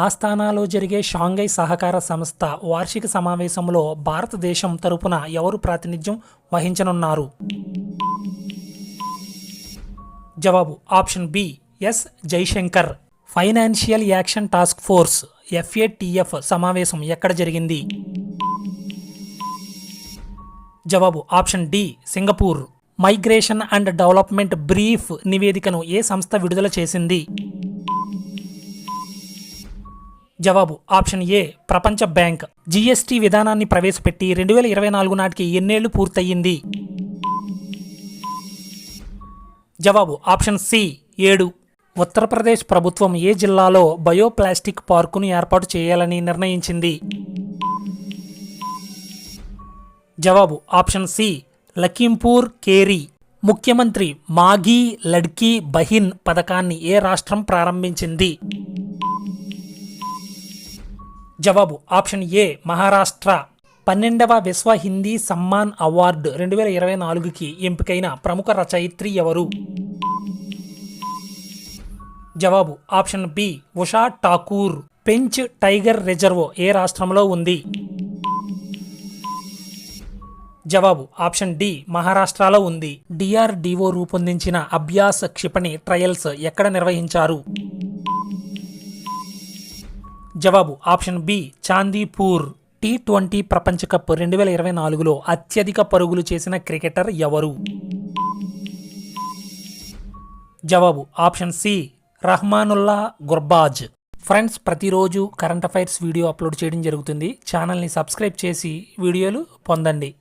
ఆస్తానాలో జరిగే షాంఘై సహకార సంస్థ వార్షిక సమావేశంలో భారతదేశం తరపున ఎవరు ప్రాతినిధ్యం వహించనున్నారు? జవాబు option B S Jaishankar. Financial action task force FATF సమావేశం ఎక్కడ జరిగింది? జవాబు option D Singapore. Migration and development brief నివేదికను ఏ సంస్థ విడుదల చేసింది? జవాబు ఆప్షన్ ఏ ప్రపంచ బ్యాంక్. GST విధానాన్ని ప్రవేశపెట్టి 2024 నాటికి ఎన్నేళ్లు పూర్తయింది? జవాబు ఆప్షన్ సి 7. ఉత్తరప్రదేశ్ ప్రభుత్వం ఏ జిల్లాలో బయోప్లాస్టిక్ పార్కును ఏర్పాటు చేయాలని నిర్ణయించింది? జవాబు ఆప్షన్ సి లఖీంపూర్ ఖేరి. ముఖ్యమంత్రి మాఘీ లడ్కీ బహిన్ పథకాన్ని ఏ రాష్ట్రం ప్రారంభించింది? జవాబు ఆప్షన్ ఏ మహారాష్ట్ర. 12వ విశ్వ హిందీ సమ్మాన్ అవార్డు 2024కి ఎంపికైన ప్రముఖ రచయిత్రి ఎవరు? జవాబు ఆప్షన్ బి ఉషా ఠాకూర్. పెంచ్ టైగర్ రిజర్వ్ ఏ రాష్ట్రంలో ఉంది? జవాబు ఆప్షన్ డి మహారాష్ట్రలో ఉంది. DRDO రూపొందించిన అభ్యాస్ క్షిపణి ట్రయల్స్ ఎక్కడ నిర్వహించారు? జవాబు ఆప్షన్ బి చాందీపూర్. T20 ప్రపంచ కప్ 2024లో అత్యధిక పరుగులు చేసిన క్రికెటర్ ఎవరు? జవాబు option C Rahmanullah Gurbaz. Friends, ప్రతిరోజు కరెంట్ అఫైర్స్ వీడియో అప్లోడ్ చేయడం జరుగుతుంది. ఛానల్ని సబ్స్క్రైబ్ చేసి వీడియోలు పొందండి.